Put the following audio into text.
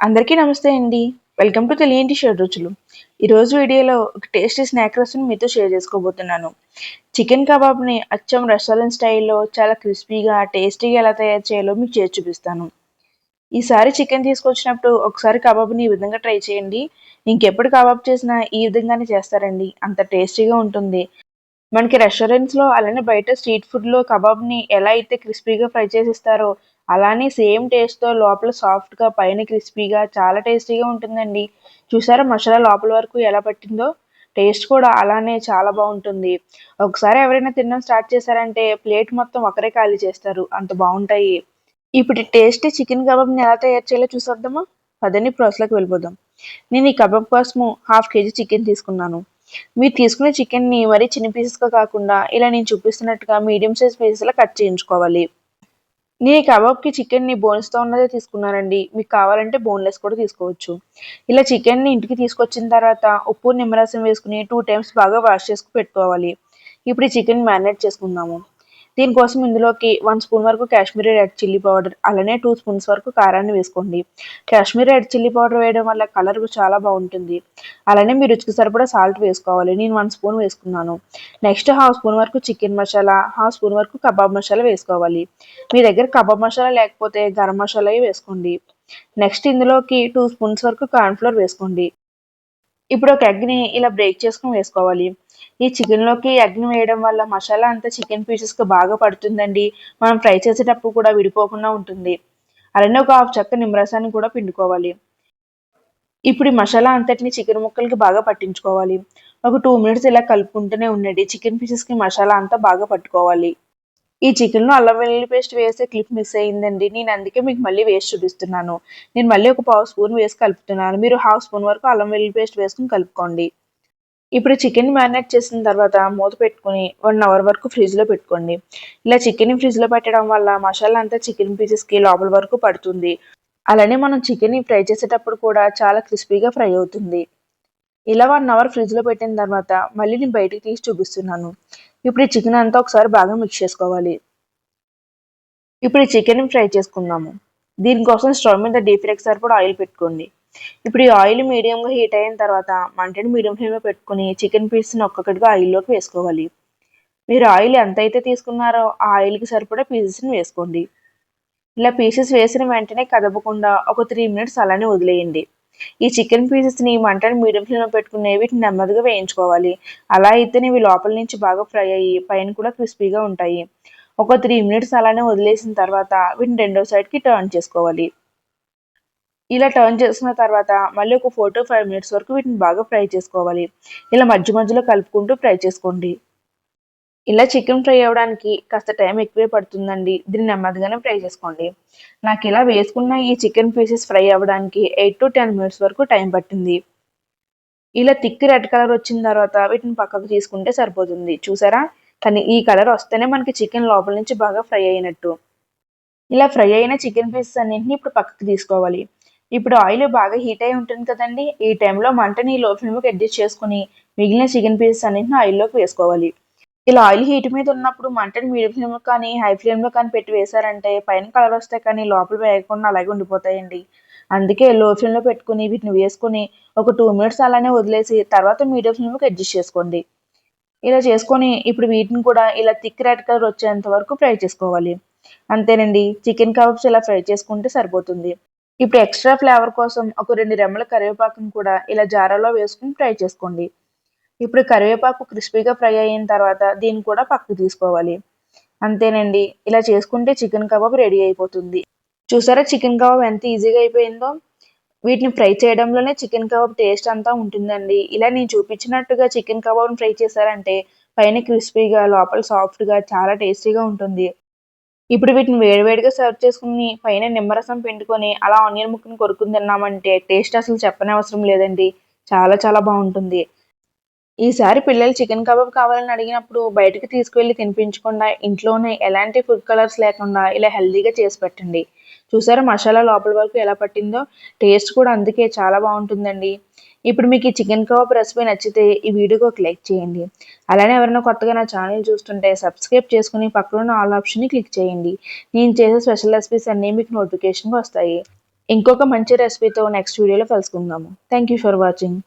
అందరికీ నమస్తే అండి. వెల్కమ్ టు తెలియంటి షేర్ రుచులు. ఈరోజు వీడియోలో ఒక టేస్టీ స్నాక్ రెసిపీని మీతో షేర్ చేసుకోబోతున్నాను. చికెన్ కబాబ్ని అచ్చం రెస్టారెంట్ స్టైల్లో చాలా క్రిస్పీగా, టేస్టీగా ఎలా తయారు చేయాలో మీకు చేసి చూపిస్తాను. ఈసారి చికెన్ తీసుకొచ్చినప్పుడు ఒకసారి కబాబ్ని ఈ విధంగా ట్రై చేయండి. ఇంకెప్పుడు కబాబ్ చేసినా ఈ విధంగానే చేస్తారండి. అంత టేస్టీగా ఉంటుంది. మనకి రెస్టారెంట్స్‌లో అలానే బయట స్ట్రీట్ ఫుడ్‌లో కబాబ్‌ని ఎలా అయితే క్రిస్పీగా ఫ్రై చేసిస్తారో, అలానే సేమ్ టేస్ట్‌తో లోపల సాఫ్ట్‌గా పైన క్రిస్పీగా చాలా టేస్టీగా ఉంటుందండి. చూసారా మసాలా లోపల వరకు ఎలా పట్టిందో? టేస్ట్ కూడా అలానే చాలా బావుంటుంది. ఒకసారి ఎవరైనా తినడం స్టార్ట్ చేశారంటే ప్లేట్ మొత్తం ఒకరే ఖాళీ చేస్తారు. అంత బావుంటాయి. ఇప్పుడు టేస్టీ చికెన్ కబాబ్‌ని ఎలా తయారు చేయాలో చూసేద్దామా? పదండి ప్రాసెస్‌లోకి వెళ్ళిపోదాం. నేను ఈ కబాబ్ కోసము హాఫ్ కేజీ చికెన్ తీసుకున్నాను. మీరు తీసుకునే చికెన్‌ని మరీ చిన్న పీసెస్‌గా కాకుండా ఇలా నేను చూపిస్తున్నట్టుగా మీడియం సైజ్ పీసెస్‌లా కట్ చేయించుకోవాలి. నేను ఈ కబాబ్‌కి చికెన్‌ని బోన్స్‌తో ఉన్నదే తీసుకున్నానండి. మీకు కావాలంటే బోన్‌లెస్ కూడా తీసుకోవచ్చు. ఇలా చికెన్‌ని ఇంటికి తీసుకొచ్చిన తర్వాత ఉప్పు, నిమ్మరసం వేసుకొని 2 టైమ్స్ బాగా వాష్ చేసి పెట్టుకోవాలి. ఇప్పుడు ఈ చికెన్ మ్యారినేట్ చేసుకుందాము. దీనికోసం ఇందులోకి 1 స్పూన్ వరకు కాశ్మీరీ రెడ్ చిల్లీ పౌడర్, అలానే 2 స్పూన్స్ వరకు కారాన్ని వేసుకోండి. కాశ్మీరీ రెడ్ చిల్లీ పౌడర్ వేయడం వల్ల కలర్ చాలా బాగుంటుంది. అలానే మీ రుచికి సరిపడా సాల్ట్ వేసుకోవాలి. నేను 1 స్పూన్ వేసుకున్నాను. నెక్స్ట్ హాఫ్ స్పూన్ వరకు చికెన్ మసాలా, హాఫ్ స్పూన్ వరకు కబాబ్ మసాలా వేసుకోవాలి. మీ దగ్గర కబాబ్ మసాలా లేకపోతే గరం మసాలా వేసుకోండి. నెక్స్ట్ ఇందులోకి 2 స్పూన్స్ వరకు కార్న్‌ఫ్లోర్ వేసుకోండి. ఇప్పుడు ఒక ఎగ్‌ని ఇలా బ్రేక్ చేసుకొని వేసుకోవాలి. ఈ చికెన్‌లోకి ఎగ్‌ని వేయడం వల్ల మసాలా అంతా చికెన్ పీసెస్‌కి బాగా పడుతుందండి. మనం ఫ్రై చేసేటప్పుడు కూడా విడిపోకుండా ఉంటుంది. అలానే ఒక హాఫ్ చెక్క నిమ్మరసాన్ని కూడా పిండుకోవాలి. ఇప్పుడు ఈ మసాలా అంతటిని చికెన్ ముక్కలకి బాగా పట్టించుకోవాలి. ఒక 2 మినిట్స్ ఇలా కలుపుకుంటూనే ఉండండి. చికెన్ పీసెస్‌కి మసాలా అంతా బాగా పట్టుకోవాలి. ఈ చికెన్‌లో అల్లం వెల్లుల్లి పేస్ట్ వేసే క్లిప్ మిస్ అయిందండి. నేను అందుకే మీకు మళ్ళీ వేసి చూపిస్తున్నాను. నేను మళ్ళీ ఒక పావు స్పూన్ వేసి కలుపుతున్నాను. మీరు హాఫ్ స్పూన్ వరకు అల్లం వెల్లుల్లి పేస్ట్ వేసుకొని కలుపుకోండి. ఇప్పుడు చికెన్ మ్యారినేట్ చేసిన తర్వాత మూత పెట్టుకొని 1 అవర్ వరకు ఫ్రిడ్జ్‌లో పెట్టుకోండి. ఇలా చికెన్‌ని ఫ్రిడ్జ్‌లో పెట్టడం వల్ల మసాలా అంతా చికెన్ పీసెస్‌కి లోపల వరకు పడుతుంది. అలానే మనం చికెన్‌ని ఫ్రై చేసేటప్పుడు కూడా చాలా క్రిస్పీగా ఫ్రై అవుతుంది. ఇలా 1 అవర్ ఫ్రిడ్జ్‌లో పెట్టిన తర్వాత మళ్ళీ నేను బయటికి తీసి చూపిస్తున్నాను. ఇప్పుడు ఈ చికెన్ అంతా ఒకసారి బాగా మిక్స్ చేసుకోవాలి. ఇప్పుడు ఈ చికెన్ ఫ్రై చేసుకుందాము. దీనికోసం స్టవ్ మీద డీప్ ఫ్రైకి సరిపడా ఆయిల్ పెట్టుకోండి. ఇప్పుడు ఈ ఆయిల్ మీడియంగా హీట్ అయిన తర్వాత మంటని మీడియం ఫ్లేమ్లో పెట్టుకుని చికెన్ పీస్ని ఒక్కొక్కటిగా ఆయిల్లోకి వేసుకోవాలి. మీరు ఆయిల్ ఎంత అయితే తీసుకున్నారో ఆ ఆయిల్కి సరిపడా పీసెస్ని వేసుకోండి. ఇలా పీసెస్ వేసిన వెంటనే కదపకుండా ఒక 3 మినిట్స్ అలానే వదిలేయండి. ఈ చికెన్ పీసెస్ని మంటని మీడియం ఫ్లేమ్లో పెట్టుకుని వీటిని నెమ్మదిగా వేయించుకోవాలి. అలా అయితేనే ఇవి లోపల నుంచి బాగా ఫ్రై అయ్యి పైన కూడా క్రిస్పీగా ఉంటాయి. ఒక 3 మినిట్స్ అలానే వదిలేసిన తర్వాత వీటిని రెండో సైడ్కి టర్న్ చేసుకోవాలి. ఇలా టర్న్ చేసుకున్న తర్వాత మళ్ళీ ఒక 4-5 మినిట్స్ వరకు వీటిని బాగా ఫ్రై చేసుకోవాలి. ఇలా మధ్య మధ్యలో కలుపుకుంటూ ఫ్రై చేసుకోండి. ఇలా చికెన్ ఫ్రై అవ్వడానికి కాస్త టైం ఎక్కువే పడుతుందండి. దీన్ని నెమ్మదిగానే ఫ్రై చేసుకోండి. నాకు ఇలా వేసుకున్న ఈ చికెన్ పీసెస్ ఫ్రై అవ్వడానికి 8-10 మినిట్స్ వరకు టైం పట్టింది. ఇలా థిక్ రెడ్ కలర్ వచ్చిన తర్వాత వీటిని పక్కకు తీసుకుంటే సరిపోతుంది. చూసారా? కానీ ఈ కలర్ వస్తేనే మనకి చికెన్ లోపల నుంచి బాగా ఫ్రై అయినట్టు. ఇలా ఫ్రై అయిన చికెన్ పీసెస్ అన్నింటిని ఇప్పుడు పక్కకు తీసుకోవాలి. ఇప్పుడు ఆయిల్ బాగా హీట్ అయి ఉంటుంది కదండి! ఈ టైంలో మంటని లో ఫ్లేమ్‌కి అడ్జస్ట్ చేసుకొని మిగిలిన చికెన్ పీసెస్ అన్నింటిని ఆయిల్‌లోకి వేసుకోవాలి. ఇలా ఆయిల్ హీట్ మీద ఉన్నప్పుడు మంటని మీడియం ఫ్లేమ్‌లో కానీ, హై ఫ్లేమ్‌లో కానీ పెట్టి వేశారంటే పైన కలర్ వస్తాయి కానీ లోపల వేగకుండా అలాగే ఉండిపోతాయండి. అందుకే లో ఫ్లేమ్‌లో పెట్టుకొని వీటిని వేసుకొని ఒక 2 మినిట్స్ అలానే వదిలేసి తర్వాత మీడియం ఫ్లేమ్‌కి అడ్జస్ట్ చేసుకోండి. ఇలా చేసుకొని ఇప్పుడు వీటిని కూడా ఇలా థిక్ రెడ్ కలర్ వచ్చేంత వరకు ఫ్రై చేసుకోవాలి. అంతేనండి. చికెన్ కబాబ్స్ ఇలా ఫ్రై చేసుకుంటే సరిపోతుంది. ఇప్పుడు ఎక్స్‌ట్రా ఫ్లేవర్ కోసం ఒక 2 రెమ్మల కరివేపాకుని కూడా ఇలా జారాలో వేసుకొని ఫ్రై చేసుకోండి. ఇప్పుడు కరివేపాకు క్రిస్పీగా ఫ్రై అయిన తర్వాత దీన్ని కూడా పక్కకు తీసుకోవాలి. అంతేనండి. ఇలా చేసుకుంటే చికెన్ కబాబ్ రెడీ అయిపోతుంది. చూసారా చికెన్ కబాబ్ ఎంత ఈజీగా అయిపోయిందో? వీటిని ఫ్రై చేయడంలోనే చికెన్ కబాబ్ టేస్ట్ అంతా ఉంటుందండి. ఇలా నేను చూపించినట్టుగా చికెన్ కబాబ్‌ని ఫ్రై చేశారంటే పైన క్రిస్పీగా, లోపల సాఫ్ట్‌గా చాలా టేస్టీగా ఉంటుంది. ఇప్పుడు వీటిని వేడివేడిగా సర్వ్ చేసుకొని పైన నిమ్మరసం పిండుకొని అలా ఆనియన్ ముక్కని కొరుక్కుని తిన్నామంటే టేస్ట్ అసలు చెప్పనవసరం లేదండి. చాలా చాలా బావుంటుంది. ఈసారి పిల్లలు చికెన్ కబాబ్ కావాలని అడిగినప్పుడు బయటకి తీసుకువెళ్ళి తినిపించకుండా ఇంట్లోనే ఎలాంటి ఫుడ్ కలర్స్ లేకుండా ఇలా హెల్తీగా చేసి పెట్టండి. చూసారా మసాలా లోపల వరకు ఎలా పట్టిందో? టేస్ట్ కూడా అందుకే చాలా బావుంటుందండి. ఇప్పుడు మీకు ఈ చికెన్ కబాబ్ రెసిపీ నచ్చితే ఈ వీడియోకి ఒక లైక్ చేయండి. అలానే ఎవరైనా కొత్తగా నా ఛానల్ చూస్తుంటే సబ్స్క్రైబ్ చేసుకుని పక్కనున్న ఆల్ ఆప్షన్‌ని క్లిక్ చేయండి. నేను చేసే స్పెషల్ రెసిపీస్ అన్నీ మీకు నోటిఫికేషన్‌గా వస్తాయి. ఇంకొక మంచి రెసిపీతో నెక్స్ట్ వీడియోలో కలుసుకుందాము. Thank you for watching.